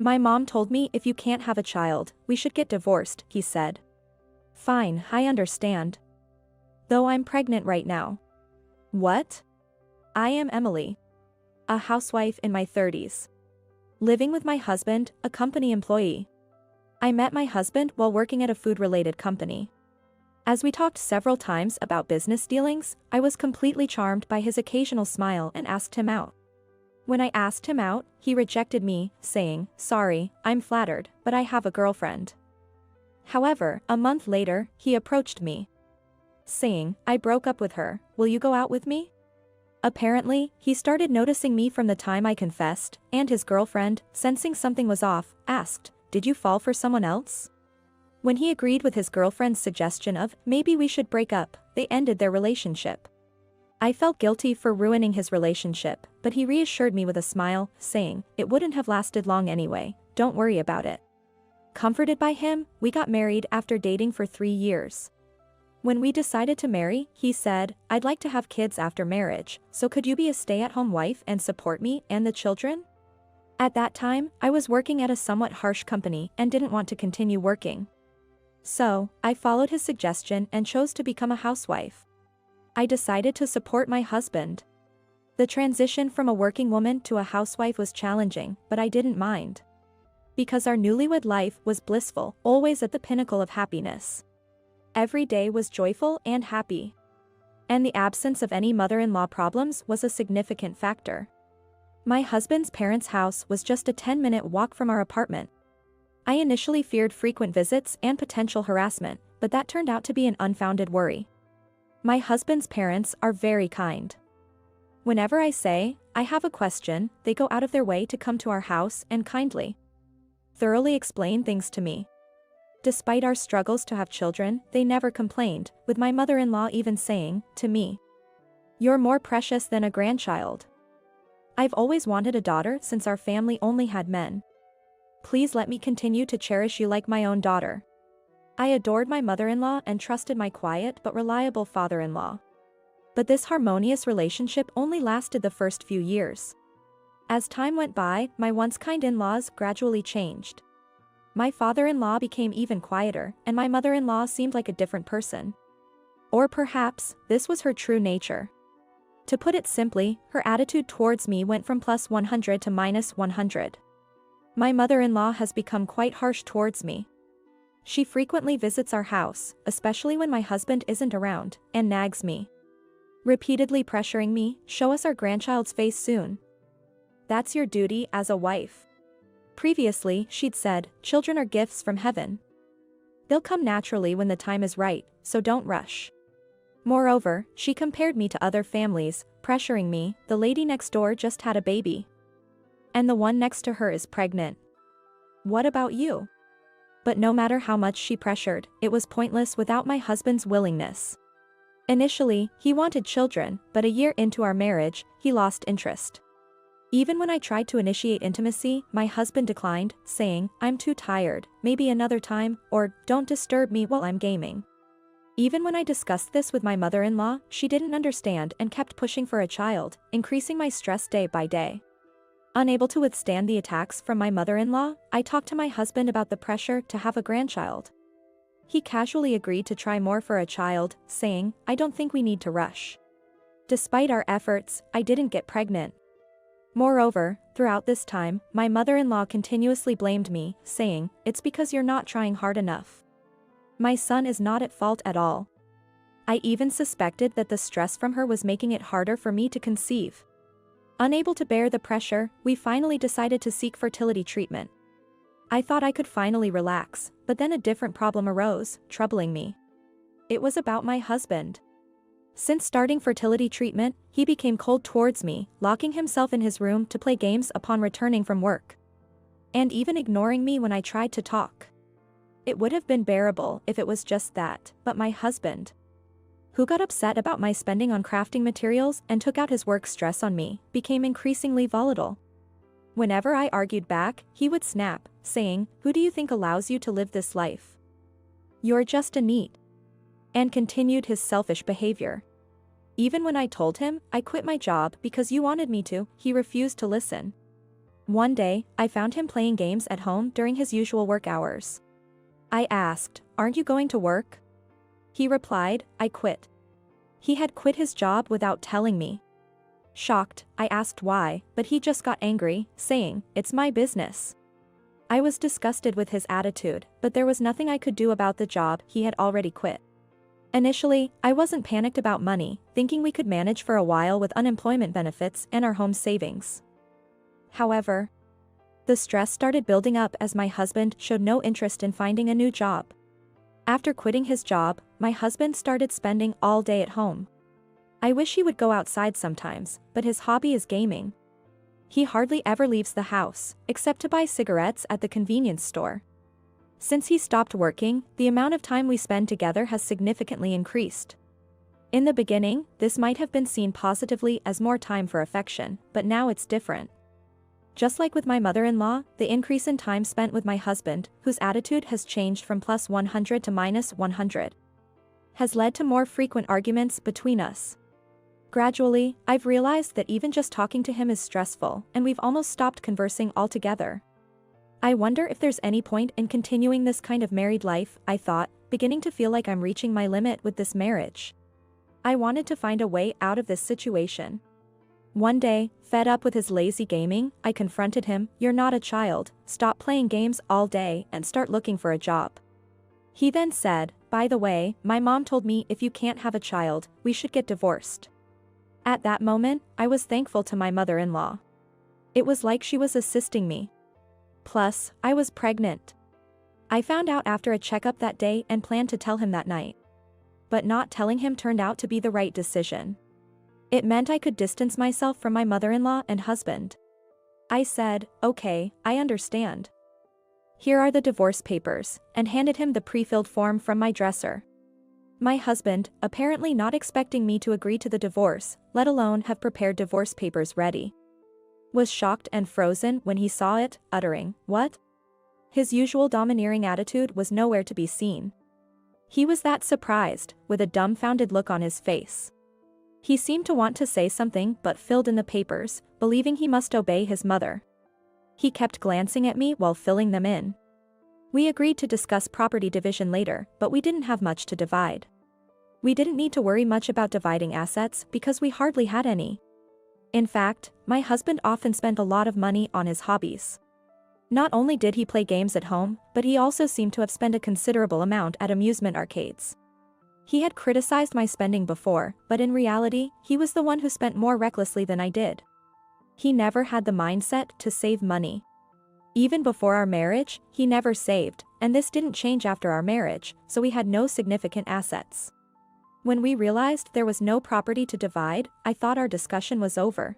My mom told me if you can't have a child, we should get divorced, he said. Fine, I understand. Though I'm pregnant right now. What? I am Emily. A housewife in my 30s. Living with my husband, a company employee. I met my husband while working at a food-related company. As we talked several times about business dealings, I was completely charmed by his occasional smile and asked him out. When I asked him out, he rejected me, saying, "Sorry, I'm flattered, but I have a girlfriend." However, a month later, he approached me, saying, "I broke up with her, will you go out with me?" Apparently, he started noticing me from the time I confessed, and his girlfriend, sensing something was off, asked, "Did you fall for someone else?" When he agreed with his girlfriend's suggestion of, maybe we should break up, they ended their relationship. I felt guilty for ruining his relationship, but he reassured me with a smile, saying, "It wouldn't have lasted long anyway, don't worry about it." Comforted by him, we got married after dating for 3 years. When we decided to marry, he said, "I'd like to have kids after marriage, so could you be a stay-at-home wife and support me and the children?" At that time, I was working at a somewhat harsh company and didn't want to continue working. So, I followed his suggestion and chose to become a housewife. I decided to support my husband. The transition from a working woman to a housewife was challenging, but I didn't mind. Because our newlywed life was blissful, always at the pinnacle of happiness. Every day was joyful and happy. And the absence of any mother-in-law problems was a significant factor. My husband's parents' house was just a 10-minute walk from our apartment. I initially feared frequent visits and potential harassment, but that turned out to be an unfounded worry. My husband's parents are very kind. Whenever I say, "I have a question," they go out of their way to come to our house and kindly, thoroughly explain things to me. Despite our struggles to have children, they never complained, with my mother-in-law even saying, to me, "You're more precious than a grandchild. I've always wanted a daughter since our family only had men. Please let me continue to cherish you like my own daughter." I adored my mother-in-law and trusted my quiet but reliable father-in-law. But this harmonious relationship only lasted the first few years. As time went by, my once kind in-laws gradually changed. My father-in-law became even quieter, and my mother-in-law seemed like a different person. Or perhaps, this was her true nature. To put it simply, her attitude towards me went from +100 to -100. My mother-in-law has become quite harsh towards me. She frequently visits our house, especially when my husband isn't around, and nags me, repeatedly pressuring me, "Show us our grandchild's face soon. That's your duty as a wife." Previously, she'd said, "Children are gifts from heaven. They'll come naturally when the time is right, so don't rush." Moreover, she compared me to other families, pressuring me, "The lady next door just had a baby. And the one next to her is pregnant. What about you?" But no matter how much she pressured, it was pointless without my husband's willingness. Initially, he wanted children, but a year into our marriage, he lost interest. Even when I tried to initiate intimacy, my husband declined, saying, "I'm too tired, maybe another time," or "Don't disturb me while I'm gaming." Even when I discussed this with my mother-in-law, she didn't understand and kept pushing for a child, increasing my stress day by day. Unable to withstand the attacks from my mother-in-law, I talked to my husband about the pressure to have a grandchild. He casually agreed to try more for a child, saying, "I don't think we need to rush." Despite our efforts, I didn't get pregnant. Moreover, throughout this time, my mother-in-law continuously blamed me, saying, "It's because you're not trying hard enough. My son is not at fault at all." I even suspected that the stress from her was making it harder for me to conceive. Unable to bear the pressure, we finally decided to seek fertility treatment. I thought I could finally relax, but then a different problem arose, troubling me. It was about my husband. Since starting fertility treatment, he became cold towards me, locking himself in his room to play games upon returning from work. And even ignoring me when I tried to talk. It would have been bearable if it was just that, but my husband, who got upset about my spending on crafting materials and took out his work stress on me, became increasingly volatile. Whenever I argued back, he would snap, saying, "Who do you think allows you to live this life? You're just a NEET." And continued his selfish behavior. Even when I told him, "I quit my job because you wanted me to," he refused to listen. One day, I found him playing games at home during his usual work hours. I asked, "Aren't you going to work?" He replied, "I quit." He had quit his job without telling me. Shocked, I asked why, but he just got angry, saying, "It's my business." I was disgusted with his attitude, but there was nothing I could do about the job he had already quit. Initially, I wasn't panicked about money, thinking we could manage for a while with unemployment benefits and our home savings. However, the stress started building up as my husband showed no interest in finding a new job. After quitting his job, my husband started spending all day at home. I wish he would go outside sometimes, but his hobby is gaming. He hardly ever leaves the house, except to buy cigarettes at the convenience store. Since he stopped working, the amount of time we spend together has significantly increased. In the beginning, this might have been seen positively as more time for affection, but now it's different. Just like with my mother-in-law, the increase in time spent with my husband, whose attitude has changed from +100 to -100, has led to more frequent arguments between us. Gradually, I've realized that even just talking to him is stressful, and we've almost stopped conversing altogether. I wonder if there's any point in continuing this kind of married life, I thought, beginning to feel like I'm reaching my limit with this marriage. I wanted to find a way out of this situation. One day, fed up with his lazy gaming, I confronted him, "You're not a child, stop playing games all day and start looking for a job." He then said, "By the way, my mom told me if you can't have a child, we should get divorced." At that moment, I was thankful to my mother-in-law. It was like she was assisting me. Plus, I was pregnant. I found out after a checkup that day and planned to tell him that night. But not telling him turned out to be the right decision. It meant I could distance myself from my mother-in-law and husband. I said, "Okay, I understand. Here are the divorce papers," and handed him the pre-filled form from my dresser. My husband, apparently not expecting me to agree to the divorce, let alone have prepared divorce papers ready, was shocked and frozen when he saw it, uttering, "What?" His usual domineering attitude was nowhere to be seen. He was that surprised, with a dumbfounded look on his face. He seemed to want to say something but filled in the papers, believing he must obey his mother. He kept glancing at me while filling them in. We agreed to discuss property division later, but we didn't have much to divide. We didn't need to worry much about dividing assets because we hardly had any. In fact, my husband often spent a lot of money on his hobbies. Not only did he play games at home, but he also seemed to have spent a considerable amount at amusement arcades. He had criticized my spending before, but in reality, he was the one who spent more recklessly than I did. He never had the mindset to save money. Even before our marriage, he never saved, and this didn't change after our marriage, so we had no significant assets. When we realized there was no property to divide, I thought our discussion was over.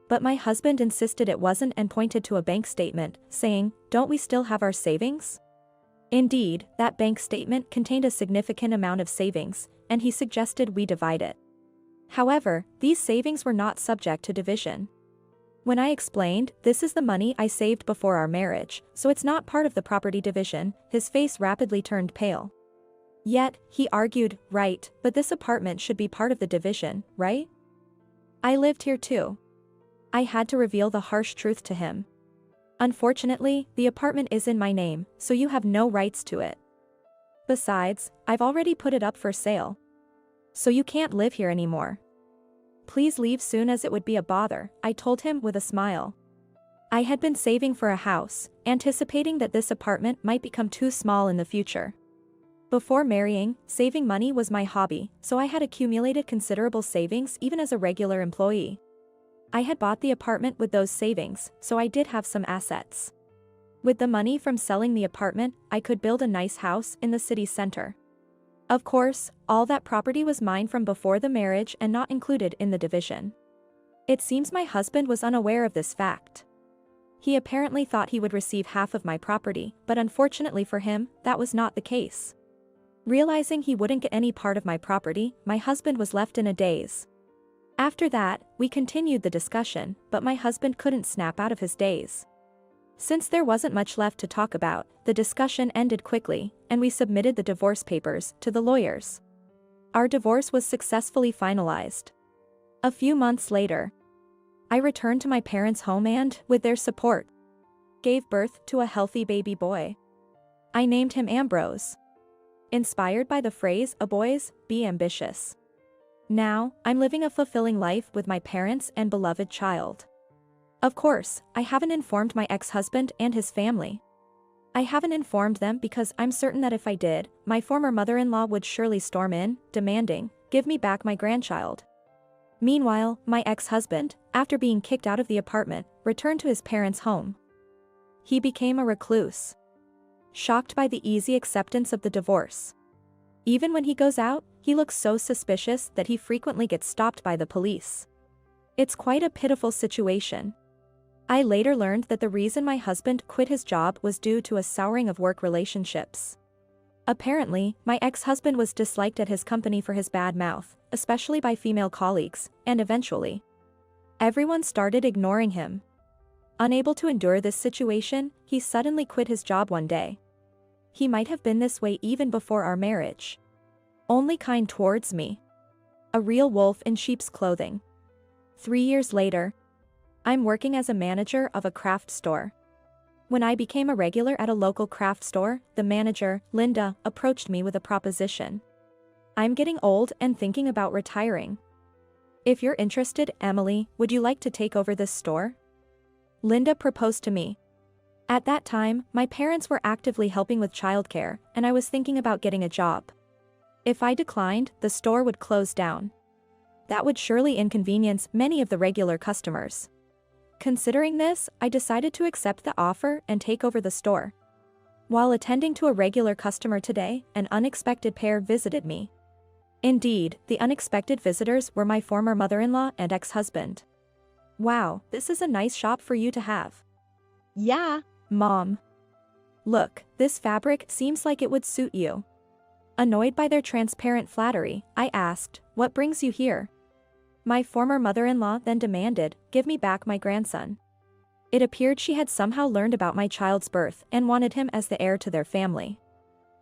But my husband insisted it wasn't and pointed to a bank statement, saying, "Don't we still have our savings?" Indeed, that bank statement contained a significant amount of savings, and he suggested we divide it. However, these savings were not subject to division. When I explained, "This is the money I saved before our marriage, so it's not part of the property division," his face rapidly turned pale. Yet, he argued, "Right, but this apartment should be part of the division, right? I lived here too." I had to reveal the harsh truth to him. "Unfortunately, the apartment is in my name, so you have no rights to it. Besides, I've already put it up for sale. So you can't live here anymore. Please leave soon as it would be a bother," I told him with a smile. I had been saving for a house, anticipating that this apartment might become too small in the future. Before marrying, saving money was my hobby, so I had accumulated considerable savings even as a regular employee. I had bought the apartment with those savings, so I did have some assets. With the money from selling the apartment, I could build a nice house in the city center. Of course, all that property was mine from before the marriage and not included in the division. It seems my husband was unaware of this fact. He apparently thought he would receive half of my property, but unfortunately for him, that was not the case. Realizing he wouldn't get any part of my property, my husband was left in a daze. After that, we continued the discussion, but my husband couldn't snap out of his daze. Since there wasn't much left to talk about, the discussion ended quickly, and we submitted the divorce papers to the lawyers. Our divorce was successfully finalized. A few months later, I returned to my parents' home and, with their support, gave birth to a healthy baby boy. I named him Ambrose, inspired by the phrase, "A boys, be ambitious." Now, I'm living a fulfilling life with my parents and beloved child. Of course, I haven't informed my ex-husband and his family. I haven't informed them because I'm certain that if I did, my former mother-in-law would surely storm in, demanding, "Give me back my grandchild." Meanwhile, my ex-husband, after being kicked out of the apartment, returned to his parents' home. He became a recluse, shocked by the easy acceptance of the divorce. Even when he goes out, he looks so suspicious that he frequently gets stopped by the police. It's quite a pitiful situation. I later learned that the reason my husband quit his job was due to a souring of work relationships. Apparently, my ex-husband was disliked at his company for his bad mouth, especially by female colleagues, and eventually, everyone started ignoring him. Unable to endure this situation, he suddenly quit his job one day. He might have been this way even before our marriage. Only kind towards me. A real wolf in sheep's clothing. 3 years later, I'm working as a manager of a craft store. When I became a regular at a local craft store, the manager, Linda, approached me with a proposition. "I'm getting old and thinking about retiring. If you're interested, Emily, would you like to take over this store?" Linda proposed to me. At that time, my parents were actively helping with childcare, and I was thinking about getting a job. If I declined, the store would close down. That would surely inconvenience many of the regular customers. Considering this, I decided to accept the offer and take over the store. While attending to a regular customer today, an unexpected pair visited me. Indeed, the unexpected visitors were my former mother-in-law and ex-husband. "Wow, this is a nice shop for you to have." "Yeah, Mom. Look, this fabric seems like it would suit you." Annoyed by their transparent flattery, I asked, "What brings you here?" My former mother-in-law then demanded, "Give me back my grandson." It appeared she had somehow learned about my child's birth and wanted him as the heir to their family.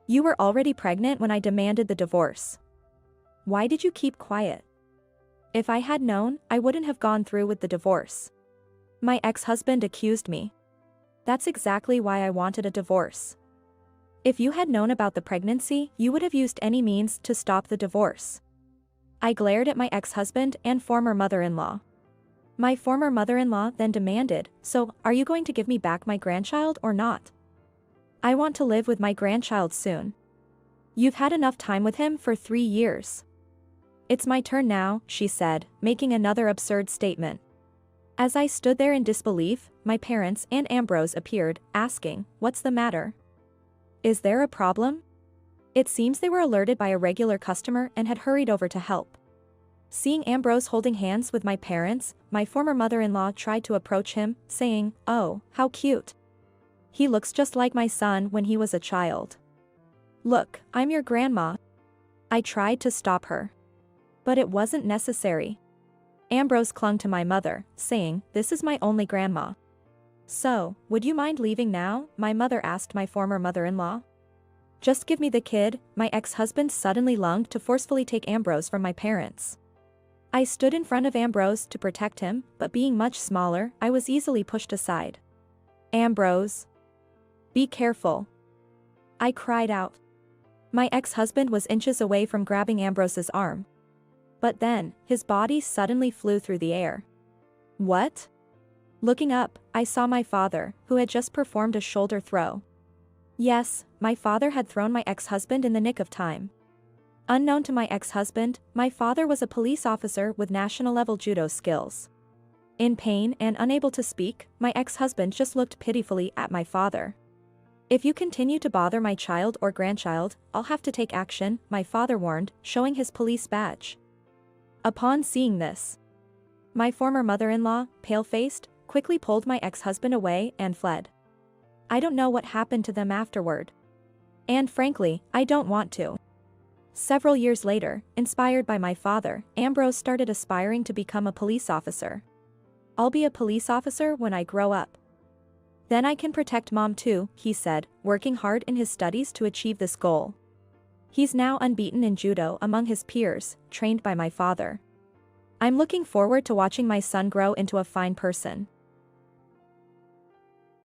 "You were already pregnant when I demanded the divorce. Why did you keep quiet?" "If I had known, I wouldn't have gone through with the divorce," my ex-husband accused me. "That's exactly why I wanted a divorce. If you had known about the pregnancy, you would have used any means to stop the divorce." I glared at my ex-husband and former mother-in-law. My former mother-in-law then demanded, "So, are you going to give me back my grandchild or not? I want to live with my grandchild soon. You've had enough time with him for 3 years. It's my turn now," she said, making another absurd statement. As I stood there in disbelief, my parents and Ambrose appeared, asking, "What's the matter? Is there a problem?" It seems they were alerted by a regular customer and had hurried over to help. Seeing Ambrose holding hands with my parents, my former mother-in-law tried to approach him, saying, "Oh, how cute. He looks just like my son when he was a child. Look, I'm your grandma." I tried to stop her, but it wasn't necessary. Ambrose clung to my mother, saying, "This is my only grandma." "So, would you mind leaving now?" my mother asked my former mother-in-law. "Just give me the kid," my ex-husband suddenly lunged to forcefully take Ambrose from my parents. I stood in front of Ambrose to protect him, but being much smaller, I was easily pushed aside. "Ambrose, be careful," I cried out. My ex-husband was inches away from grabbing Ambrose's arm. But then, his body suddenly flew through the air. "What?" Looking up, I saw my father, who had just performed a shoulder throw. Yes, my father had thrown my ex-husband in the nick of time. Unknown to my ex-husband, my father was a police officer with national-level judo skills. In pain and unable to speak, my ex-husband just looked pitifully at my father. "If you continue to bother my child or grandchild, I'll have to take action," my father warned, showing his police badge. Upon seeing this, my former mother-in-law, pale-faced, quickly pulled my ex-husband away and fled. I don't know what happened to them afterward. And frankly, I don't want to. Several years later, inspired by my father, Ambrose started aspiring to become a police officer. "I'll be a police officer when I grow up. Then I can protect Mom too," he said, working hard in his studies to achieve this goal. He's now unbeaten in judo among his peers, trained by my father. I'm looking forward to watching my son grow into a fine person.